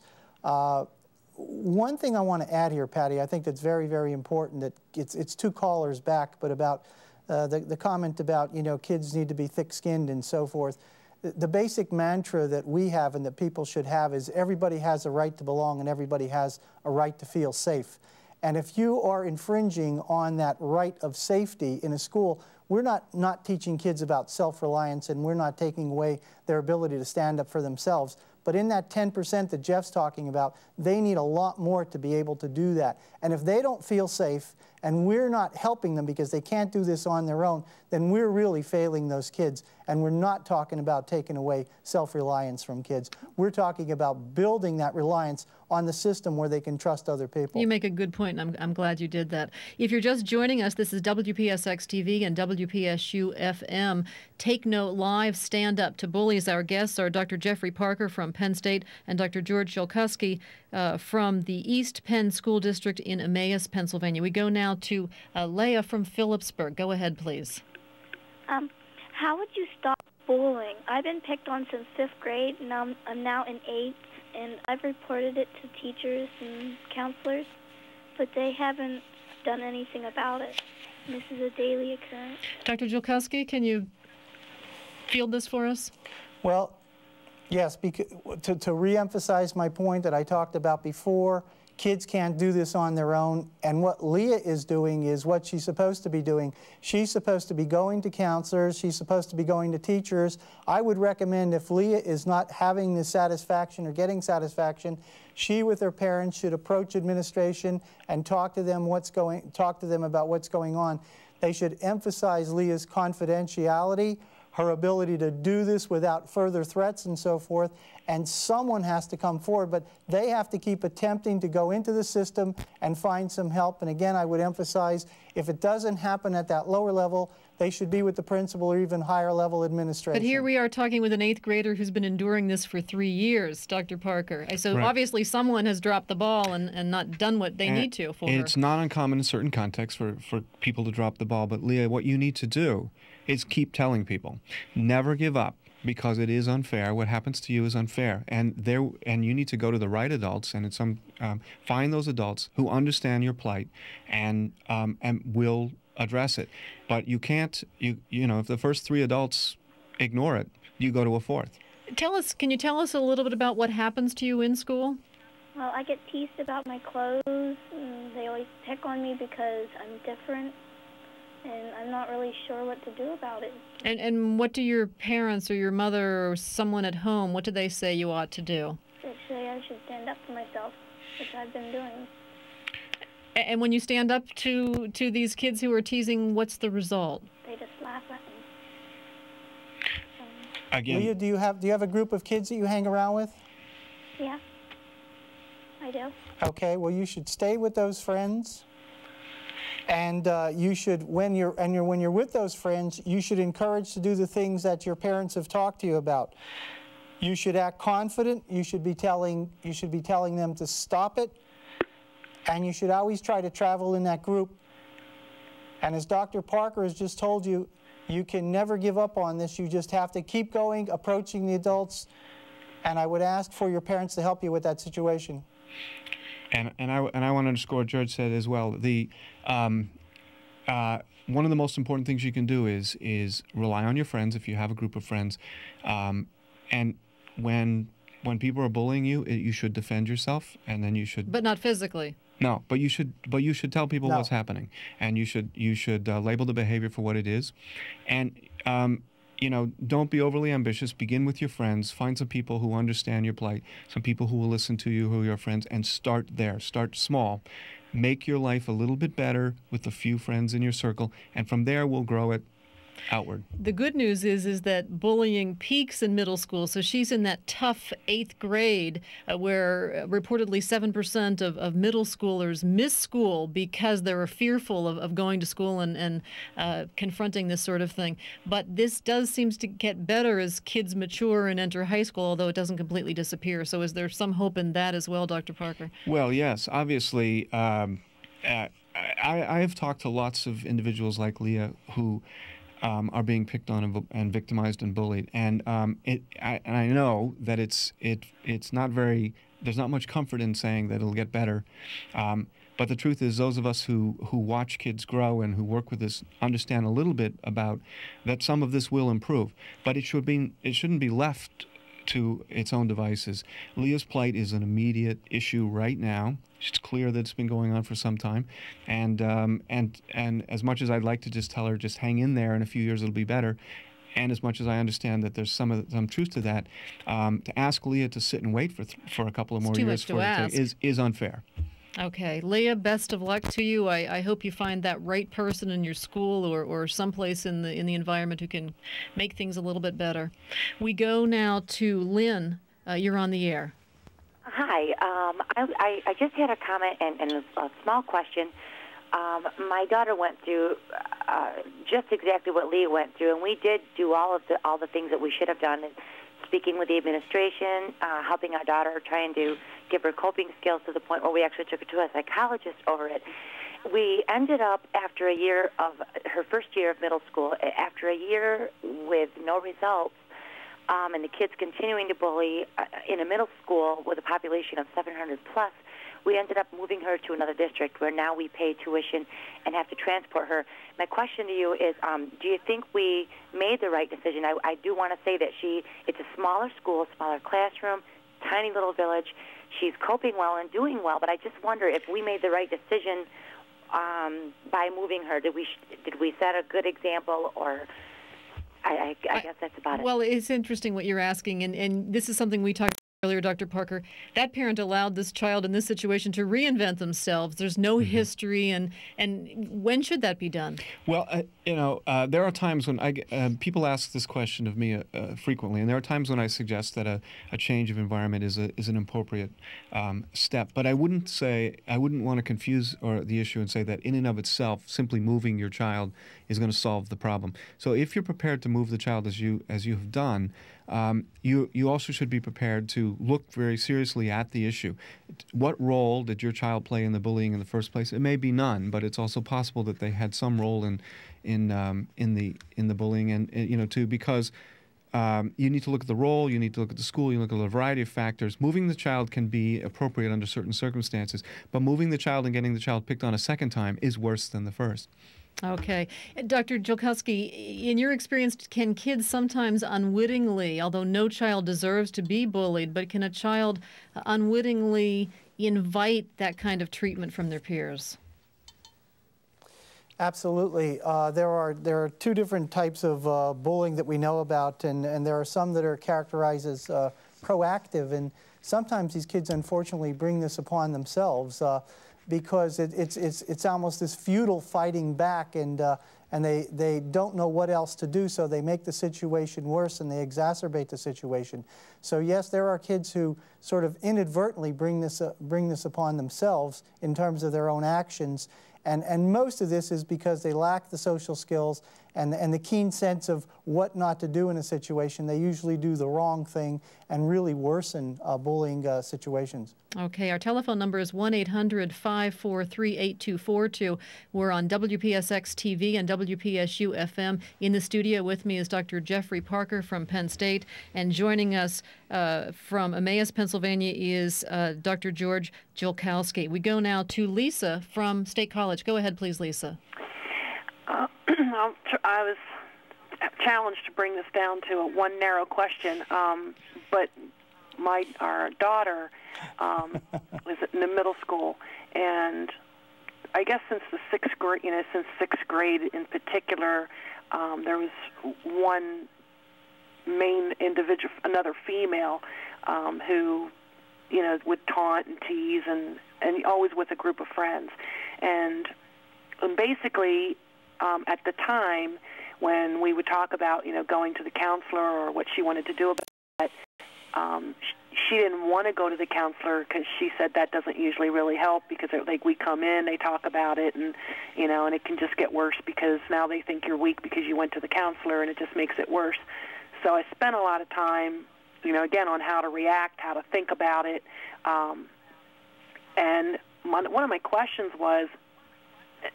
One thing I want to add here, Patty, I think that's very, very important, that it's two callers back, but about the comment about, kids need to be thick-skinned and so forth. The basic mantra that we have and that people should have is everybody has a right to belong and everybody has a right to feel safe. And if you are infringing on that right of safety in a school, we're not teaching kids about self-reliance, and we're not taking away their ability to stand up for themselves. But in that 10% that Jeff's talking about, they need a lot more to be able to do that. And if they don't feel safe, and we're not helping them because they can't do this on their own, then we're really failing those kids. And we're not talking about taking away self-reliance from kids. We're talking about building that reliance on the system where they can trust other people. You make a good point, and I'm glad you did that. If you're just joining us, this is WPSX-TV and WPSU-FM. Take Note Live, Stand Up to Bullies. Our guests are Dr. Jeffrey Parker from Penn State and Dr. George Julkowski from the East Penn School District in Emmaus, Pennsylvania. We go now to Leah from Phillipsburg. Go ahead, please. How would you stop bullying? I've been picked on since 5th grade, and I'm now in 8th, and I've reported it to teachers and counselors, but they haven't done anything about it. And this is a daily occurrence. Dr. Julkowski, can you field this for us? Well, yes, because, to re-emphasize my point that I talked about before, kids can't do this on their own, and what Leah is doing is what she's supposed to be doing. She's supposed to be going to counselors, she's supposed to be going to teachers. I would recommend, if Leah is not having the satisfaction or getting satisfaction, she with her parents should approach administration and talk to them about what's going on. They should emphasize Leah's confidentiality, her ability to do this without further threats and so forth, and someone has to come forward, but they have to keep attempting to go into the system and find some help. And again, I would emphasize, if it doesn't happen at that lower level, they should be with the principal or even higher level administration. But here we are talking with an 8th grader who's been enduring this for 3 years, Dr. Parker. So Right. obviously someone has dropped the ball and not done what they need to for her. It's not uncommon in certain contexts for people to drop the ball. But Leah, what you need to do is keep telling people, never give up, because it is unfair. What happens to you is unfair, and you need to go to the right adults and find those adults who understand your plight and will address it. But you can't, you know, if the first 3 adults ignore it, you go to a 4th. Can you tell us a little bit about what happens to you in school? Well, I get teased about my clothes, and they always pick on me because I'm different, and I'm not really sure what to do about it. And what do your parents or your mother or someone at home, what do they say you ought to do? They say I should stand up for myself, which I've been doing. And when you stand up to these kids who are teasing, what's the result? They just laugh at me. Again, Leah, do you have a group of kids that you hang around with? Yeah, I do. Okay, well, you should stay with those friends. And you should, when you're with those friends, you should encourage to do the things that your parents have talked to you about. You should act confident. You should be telling them to stop it. And you should always try to travel in that group. And as Dr. Parker has just told you, you can never give up on this. You just have to keep going, approaching the adults. And I would ask for your parents to help you with that situation. And I want to underscore what George said as well. One of the most important things you can do is rely on your friends if you have a group of friends, and when people are bullying you, you should defend yourself, and then you should. But not physically. No, but you should tell people what's happening, and you should label the behavior for what it is, and you know, don't be overly ambitious. Begin with your friends. Find some people who understand your plight, some people who will listen to you, who are your friends, and start there. Start small. Make your life a little bit better with a few friends in your circle, and from there we'll grow it outward. The good news is that bullying peaks in middle school. So she's in that tough 8th grade where reportedly 7% of middle schoolers miss school because they're fearful of going to school and confronting this sort of thing. But this does seem to get better as kids mature and enter high school, although it doesn't completely disappear. So is there some hope in that as well, Dr. Parker? Well, yes. Obviously, I have talked to lots of individuals like Leah who are being picked on and victimized and bullied, and I know that it's not very. There's not much comfort in saying that it'll get better, but the truth is, those of us who watch kids grow and who work with this understand a little bit about that some of this will improve, but it shouldn't be left to its own devices. Leah's plight is an immediate issue right now. It's clear that it's been going on for some time, and as much as I'd like to just tell her, just hang in there, in a few years it'll be better, and as much as I understand that there's some truth to that, to ask Leah to sit and wait for a couple of more years for it is unfair. Okay, Leah, best of luck to you. I hope you find that right person in your school or someplace in the environment who can make things a little bit better. We go now to Lynn. You're on the air. Hi. I just had a comment and a small question. My daughter went through just exactly what Leah went through, and we did do all the things that we should have done. Speaking with the administration, helping our daughter, trying to give her coping skills to the point where we actually took her to a psychologist over it. We ended up, after a year of her first year of middle school, after a year with no results, and the kids continuing to bully in a middle school with a population of 700 plus, we ended up moving her to another district where now we pay tuition and have to transport her. My question to you is, do you think we made the right decision? I do want to say that it's a smaller school, smaller classroom, tiny little village. She's coping well and doing well, but I just wonder if we made the right decision by moving her. Did we set a good example, or I guess that's about it. Well, it's interesting what you're asking, and this is something we talked earlier, Dr. Parker, that parent allowed this child in this situation to reinvent themselves. There's no history, and when should that be done? Well, there are times when people ask this question of me frequently, and there are times when I suggest that a change of environment is an appropriate step. But I wouldn't want to confuse the issue and say that in and of itself, simply moving your child is going to solve the problem. So if you're prepared to move the child as you have done, you also should be prepared to look very seriously at the issue. What role did your child play in the bullying in the first place? It may be none, but it's also possible that they had some role in the bullying, and too, because you need to look at the role, you need to look at the school, you look at a variety of factors. Moving the child can be appropriate under certain circumstances, but moving the child and getting the child picked on a second time is worse than the first. Okay. Dr. Julkowski, in your experience, can kids sometimes unwittingly, although no child deserves to be bullied, but can a child unwittingly invite that kind of treatment from their peers? Absolutely. There are two different types of bullying that we know about, and there are some that are characterized as proactive, and sometimes these kids unfortunately bring this upon themselves. Because it's almost this futile fighting back, and they don't know what else to do, so they make the situation worse and they exacerbate the situation. So yes, there are kids who sort of inadvertently bring this upon themselves in terms of their own actions, and most of this is because they lack the social skills and the keen sense of what not to do in a situation. They usually do the wrong thing and really worsen bullying situations. Okay, our telephone number is 1-800-543-8242. We're on WPSX TV and WPSU FM. In the studio with me is Dr. Jeffrey Parker from Penn State, and joining us from Emmaus, Pennsylvania is Dr. George Julkowski. We go now to Lisa from State College. Go ahead, please, Lisa. I was challenged to bring this down to one narrow question, but our daughter is in the middle school, and I guess since the sixth grade in particular, there was one main individual, another female, who would taunt and tease, and always with a group of friends, and basically. At the time, when we would talk about, going to the counselor or what she wanted to do about that, she didn't want to go to the counselor because she said that doesn't usually really help because, we come in, they talk about it, and, and it can just get worse because now they think you're weak because you went to the counselor, and it just makes it worse. So I spent a lot of time, again, on how to react, how to think about it, and one of my questions was,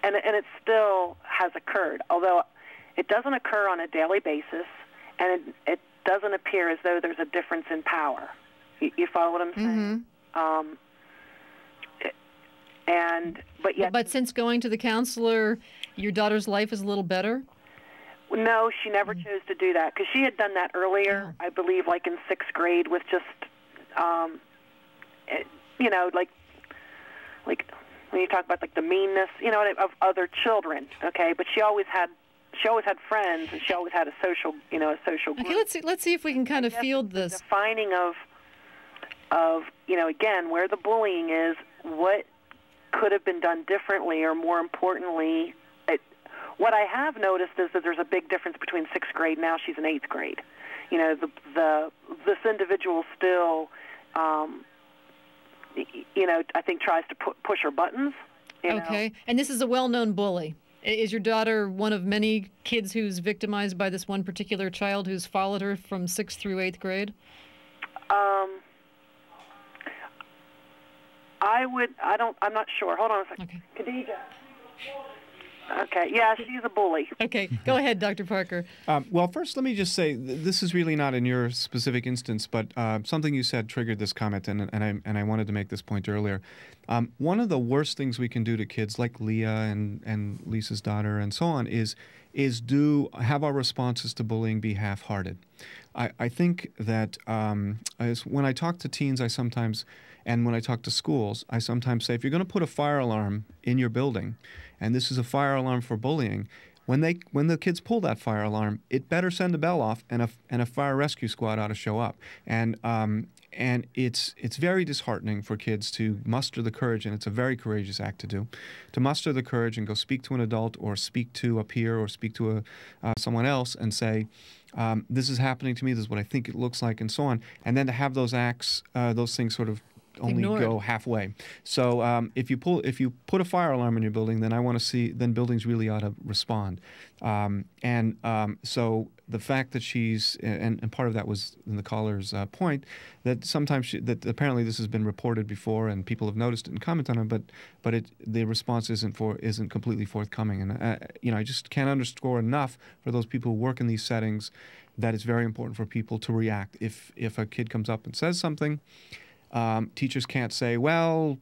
and it still has occurred, although it doesn't occur on a daily basis, and it doesn't appear as though there's a difference in power. You follow what I'm saying? Mm-hmm. But since going to the counselor, your daughter's life is a little better? No, she never chose to do that, because she had done that earlier, I believe, like in sixth grade, with just, when you talk about the meanness, of other children, okay? But she always had friends, and she always had a social group. Okay, let's see if we can kind of field this. The defining of again, where the bullying is, what could have been done differently, or more importantly, what I have noticed is that there's a big difference between sixth grade and now she's in eighth grade. This individual still. I think tries to push her buttons. Okay. And this is a well-known bully. Is your daughter one of many kids who's victimized by this one particular child who's followed her from 6th through 8th grade? I'm not sure. Hold on a second. Okay. Khadija. Okay, yeah, she's a bully. Okay, go ahead, Dr. Parker. Well, first, let me just say, this is really not in your specific instance, but something you said triggered this comment, and I wanted to make this point earlier. One of the worst things we can do to kids like Leah and Lisa's daughter and so on is have our responses to bullying be half-hearted. I think that when I talk to teens, and when I talk to schools, I sometimes say, if you're going to put a fire alarm in your building, and this is a fire alarm for bullying, when the kids pull that fire alarm, it better send the bell off, and a fire rescue squad ought to show up. And it's very disheartening for kids to muster the courage, and it's a very courageous act to do, to muster the courage and go speak to an adult or speak to a peer or speak to someone else and say, this is happening to me, this is what I think it looks like, and so on. And then to have those acts, those things sort of only ignored. Go halfway. So if you put a fire alarm in your building, then I want to see, then buildings really ought to respond. So the fact that she's, and part of that was in the caller's point, that sometimes that apparently this has been reported before and people have noticed it and commented on it, but the response isn't completely forthcoming. And I just can't underscore enough for those people who work in these settings that it's very important for people to react. If a kid comes up and says something, teachers can't say, well,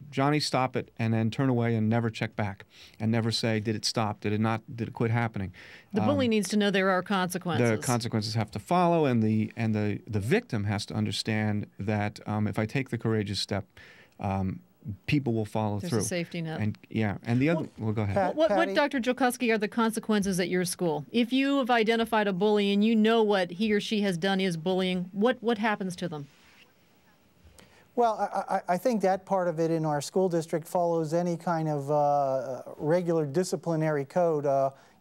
Johnny, stop it, and then turn away and never check back and never say, did it stop? Did it not? Did it quit happening? The bully needs to know there are consequences. The consequences have to follow, and the victim has to understand that if I take the courageous step, people will follow through. There's a safety net. And the other, well, go ahead. What, Dr. Jolkowski, are the consequences at your school? If you have identified a bully and you know what he or she has done is bullying, what happens to them? Well, I think that part of it in our school district follows any kind of regular disciplinary code.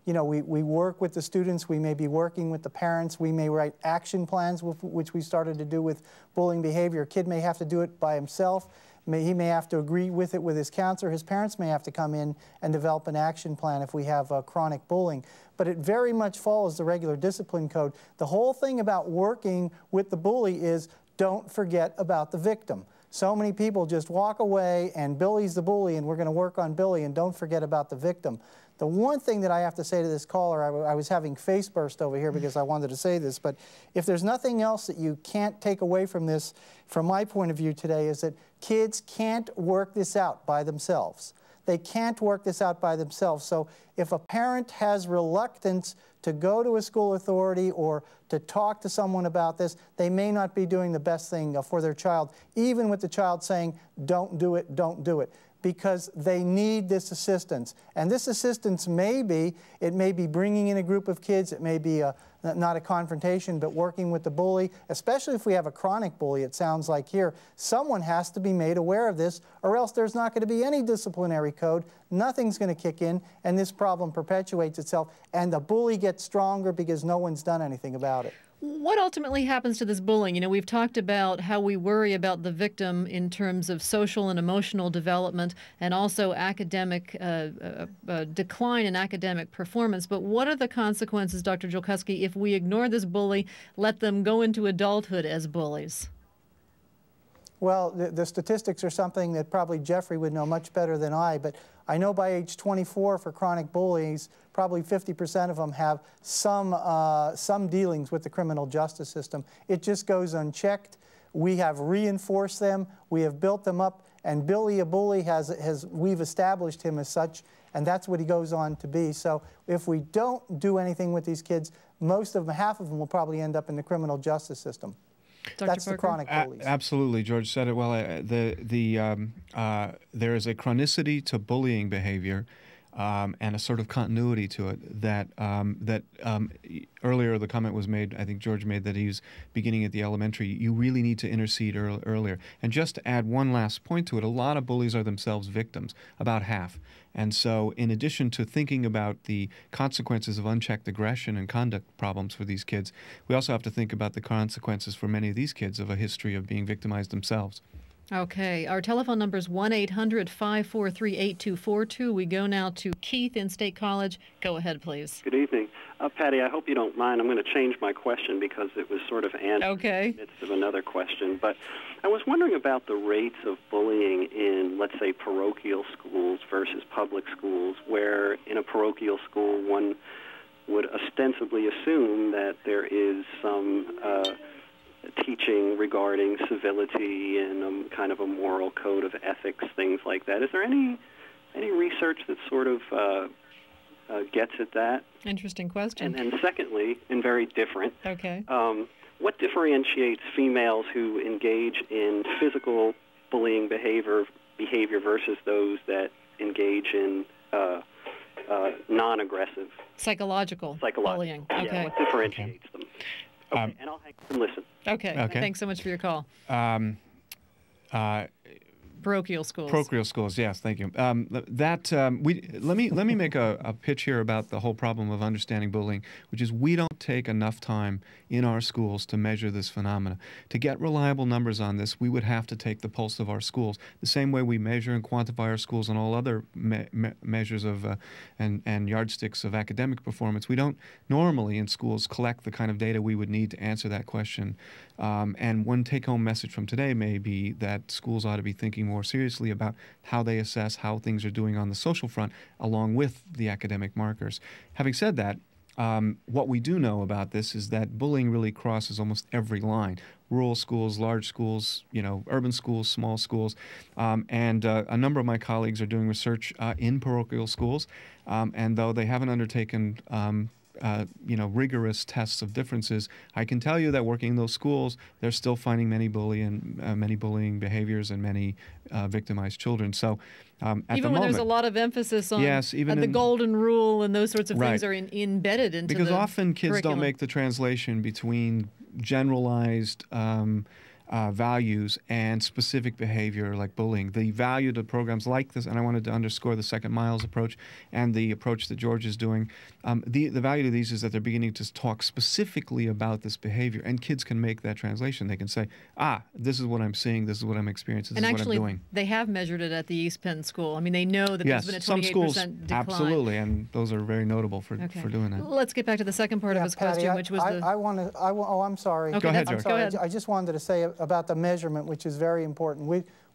We work with the students, we may be working with the parents, we may write action plans, which we started to do with bullying behavior. A kid may have to do it by himself. He may have to agree with it with his counselor. His parents may have to come in and develop an action plan if we have chronic bullying. But it very much follows the regular discipline code. The whole thing about working with the bully is don't forget about the victim. So many people just walk away and Billy's the bully and we're going to work on Billy and don't forget about the victim. The one thing that I have to say to this caller, I was having face burst over here because I wanted to say this, but if there's nothing else that you can't take away from this, from my point of view today, is that kids can't work this out by themselves. They can't work this out by themselves. So if a parent has reluctance to go to a school authority or to talk to someone about this, they may not be doing the best thing for their child, even with the child saying, don't do it, because they need this assistance. And this assistance may be bringing in a group of kids, it may be not a confrontation, but working with the bully, especially if we have a chronic bully, it sounds like here. Someone has to be made aware of this, or else there's not going to be any disciplinary code, nothing's going to kick in, and this problem perpetuates itself, and the bully gets stronger because no one's done anything about it. What ultimately happens to this bullying? We've talked about how we worry about the victim in terms of social and emotional development and also academic decline in academic performance. But what are the consequences, Dr. Jolkowski, if we ignore this bully, let them go into adulthood as bullies? Well, the statistics are something that probably Jeffrey would know much better than I, but I know by age 24 for chronic bullies, probably 50% of them have some dealings with the criminal justice system. It just goes unchecked. We have reinforced them, we have built them up, and Billy a bully we've established him as such, and that's what he goes on to be. So if we don't do anything with these kids, most of them, half of them will probably end up in the criminal justice system. That's the chronic bullies. Absolutely, George said it well. There is a chronicity to bullying behavior, and a sort of continuity to it that earlier the comment was made, I think George made, that he was beginning at the elementary. You really need to intercede earlier. And just to add one last point to it, a lot of bullies are themselves victims, about half. And so in addition to thinking about the consequences of unchecked aggression and conduct problems for these kids, we also have to think about the consequences for many of these kids of a history of being victimized themselves. Okay, our telephone number is 1-800-543-8242. We go now to Keith in State College. Go ahead, please. Good evening. Patty, I hope you don't mind. I'm going to change my question because it was sort of answered in the midst of another question. But I was wondering about the rates of bullying in, let's say, parochial schools versus public schools, where in a parochial school one would ostensibly assume that there is some teaching regarding civility and kind of a moral code of ethics, things like that. Is there any research that sort of gets at that? Interesting question. And secondly, and very different, okay, what differentiates females who engage in physical bullying behavior versus those that engage in non-aggressive. Psychological bullying. Okay. Yeah, what differentiates them. Okay, and I'll hang up and listen. Okay. Thanks so much for your call. Parochial schools. Parochial schools, yes, thank you. Let me make a pitch here about the whole problem of understanding bullying, which is we don't take enough time in our schools to measure this phenomena. To get reliable numbers on this, we would have to take the pulse of our schools, the same way we measure and quantify our schools and all other measures of and yardsticks of academic performance. We don't normally in schools collect the kind of data we would need to answer that question. And one take-home message from today may be that schools ought to be thinking more seriously about how they assess how things are doing on the social front along with the academic markers. Having said that, what we do know about this is that bullying really crosses almost every line. Rural schools, large schools, urban schools, small schools. And a number of my colleagues are doing research in parochial schools. And though they haven't undertaken rigorous tests of differences, I can tell you that working in those schools, they're still finding many bullying behaviors and many victimized children. So even when there's a lot of emphasis on the golden rule and those sorts of things are embedded into because the often kids curriculum. don't make the translation between generalized values and specific behavior like bullying. The value to programs like this, and I wanted to underscore the Second Miles approach and the approach that George is doing, the value to these is that they're beginning to talk specifically about this behavior, and kids can make that translation. They can say, this is what I'm seeing, this is what I'm experiencing, this is what I'm doing. They have measured it at the East Penn School. I mean, they know that there's been a 28% some schools, decline. absolutely, and those are very notable for doing that. Let's get back to the second part of his question, which was I'm sorry. Okay, go ahead, George. Go ahead. I just wanted to say about the measurement, which is very important.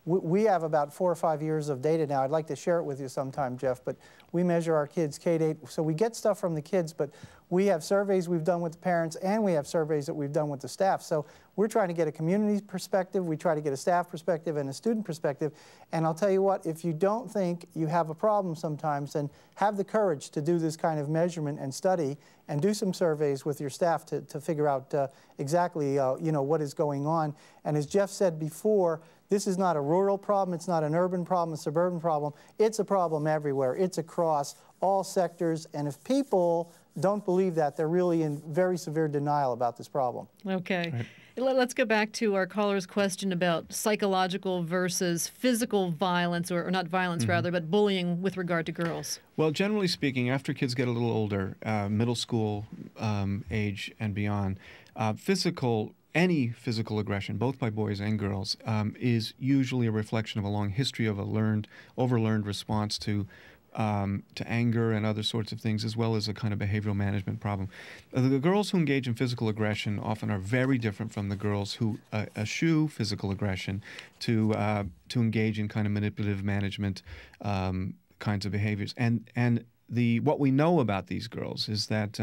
We have about 4 or 5 years of data now. I'd like to share it with you sometime, Jeff, but we measure our kids K-8. So we get stuff from the kids, but we have surveys we've done with the parents, and we have surveys that we've done with the staff. So we're trying to get a community perspective, we try to get a staff perspective and a student perspective. And I'll tell you what, if you don't think you have a problem sometimes, then have the courage to do this kind of measurement and study and do some surveys with your staff to figure out exactly what is going on. And as Jeff said before, this is not a rural problem, it's not an urban problem, a suburban problem. It's a problem everywhere. It's across all sectors. And if people don't believe that, they're really in very severe denial about this problem. Okay. Right. Let's go back to our caller's question about psychological versus physical violence, or not violence rather, but bullying with regard to girls. Well, generally speaking, after kids get a little older, middle school age and beyond, any physical aggression, both by boys and girls, is usually a reflection of a long history of a overlearned response to anger and other sorts of things, as well as a kind of behavioral management problem. The girls who engage in physical aggression often are very different from the girls who eschew physical aggression to engage in kind of manipulative management kinds of behaviors. And what we know about these girls is that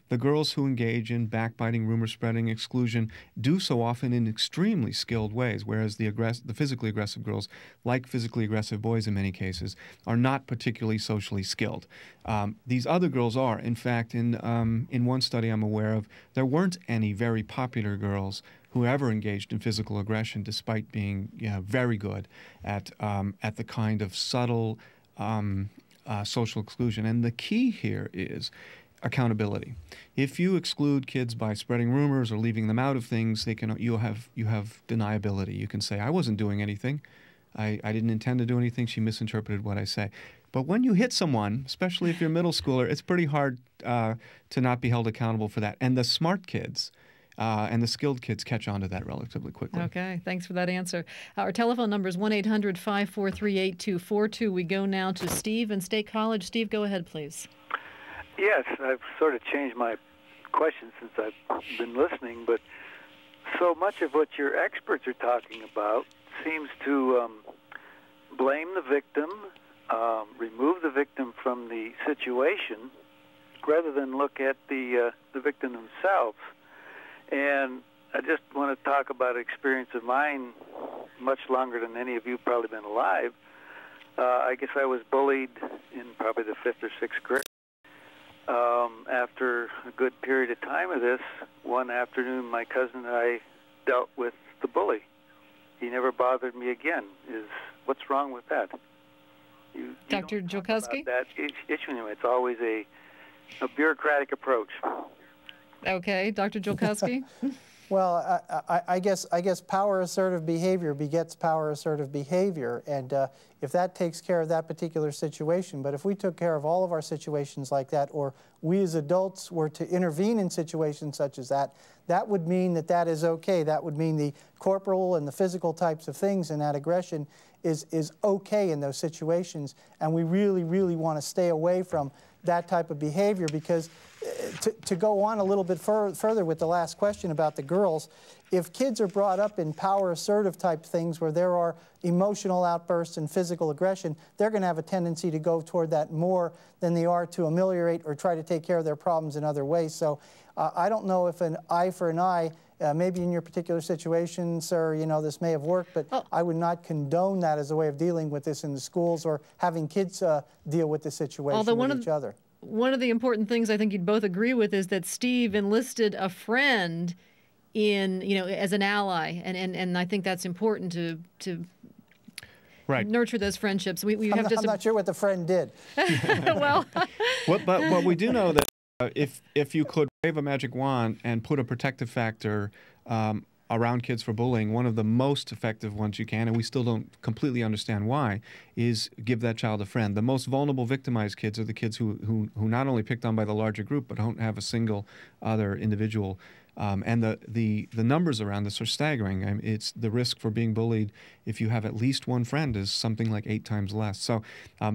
the girls who engage in backbiting, rumor spreading, exclusion do so often in extremely skilled ways, whereas the physically aggressive girls, like physically aggressive boys in many cases, are not particularly socially skilled. These other girls are. In fact, in one study I'm aware of, there weren't any very popular girls who ever engaged in physical aggression, despite being very good at the kind of subtle social exclusion. And the key here is accountability. If you exclude kids by spreading rumors or leaving them out of things, you have deniability. You can say, I wasn't doing anything. I didn't intend to do anything. She misinterpreted what I say. But when you hit someone, especially if you're a middle schooler, it's pretty hard to not be held accountable for that. And the smart kids and the skilled kids catch on to that relatively quickly. Okay, thanks for that answer. Our telephone number is 1-800-543-8242. We go now to Steve in State College. Steve, go ahead, please. Yes, I've sort of changed my question since I've been listening, but so much of what your experts are talking about seems to blame the victim, remove the victim from the situation, rather than look at the victim themselves. And I just want to talk about an experience of mine much longer than any of you have probably been alive. I guess I was bullied in probably the 5th or 6th grade. After a good period of time of this, one afternoon my cousin and I dealt with the bully. He never bothered me again. What's wrong with that? You Dr. don't talk Jolkowski? about that issue anymore. It's always a bureaucratic approach. Okay, Dr. Jolkowski? Well, I guess power assertive behavior begets power assertive behavior, and if that takes care of that particular situation, but if we took care of all of our situations like that, or we as adults were to intervene in situations such as that, that would mean that that is okay. That would mean the corporal and the physical types of things and that aggression is okay in those situations, and we really, really want to stay away from that type of behavior, because to go on a little bit further with the last question about the girls, if kids are brought up in power assertive type things where there are emotional outbursts and physical aggression, they're going to have a tendency to go toward that more than they are to ameliorate or try to take care of their problems in other ways. So I don't know if an eye for an eye, maybe in your particular situation, sir, you know, this may have worked, but I would not condone that as a way of dealing with this in the schools or having kids deal with the situation with each other. One of the important things I think you'd both agree with is that Steve enlisted a friend in, you know, as an ally, and I think that's important to nurture those friendships. I'm not sure what the friend did. Well, but we do know that if you could wave a magic wand and put a protective factor around kids for bullying, one of the most effective ones you can, and we still don't completely understand why, is give that child a friend. The most vulnerable victimized kids are the kids who not only picked on by the larger group, but don't have a single other individual. And the numbers around this are staggering. I mean, it's the risk for being bullied if you have at least one friend is something like 8 times less. So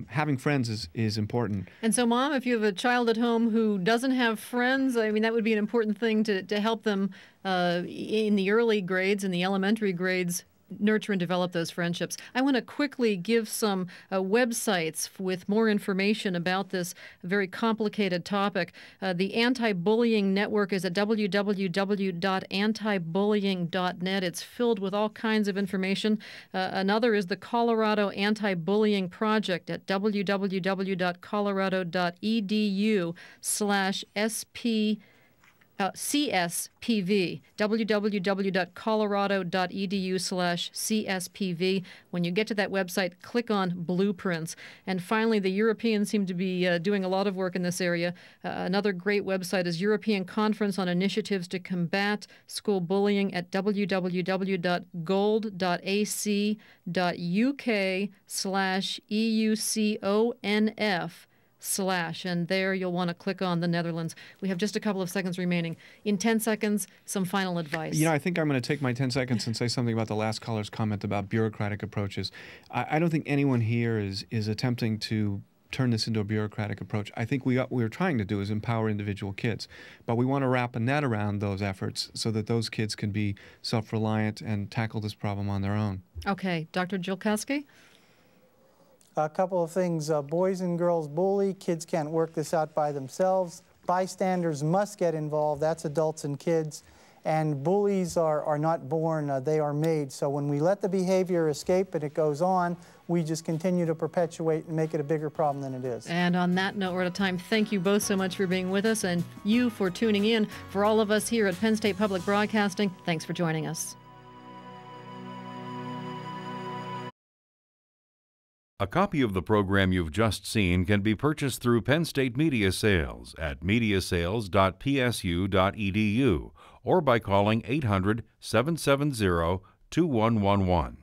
having friends is important. And so, Mom, if you have a child at home who doesn't have friends, I mean, that would be an important thing to help them in the early grades, in the elementary grades, nurture and develop those friendships. I want to quickly give some websites with more information about this very complicated topic. The Anti-Bullying Network is at www.antibullying.net. It's filled with all kinds of information. Another is the Colorado Anti-Bullying Project at www.colorado.edu/CSPV, www.colorado.edu/CSPV. When you get to that website, click on Blueprints. And finally, the Europeans seem to be doing a lot of work in this area. Another great website is European Conference on Initiatives to Combat School Bullying at www.gold.ac.uk/EUCONF/, and there you'll want to click on the Netherlands. We have just a couple of seconds remaining. In 10 seconds, some final advice. You know, I think I'm going to take my 10 seconds and say something about the last caller's comment about bureaucratic approaches. I don't think anyone here is attempting to turn this into a bureaucratic approach. I think what we're trying to do is empower individual kids, but we want to wrap a net around those efforts so that those kids can be self-reliant and tackle this problem on their own. Okay, Dr. Jolkowski? A couple of things. Boys and girls bully. Kids can't work this out by themselves. Bystanders must get involved. That's adults and kids. And bullies are not born, they are made. So when we let the behavior escape and it goes on, we just continue to perpetuate and make it a bigger problem than it is. And on that note, we're out of time. Thank you both so much for being with us, and you for tuning in. For all of us here at Penn State Public Broadcasting, thanks for joining us. A copy of the program you've just seen can be purchased through Penn State Media Sales at mediasales.psu.edu or by calling 800-770-2111.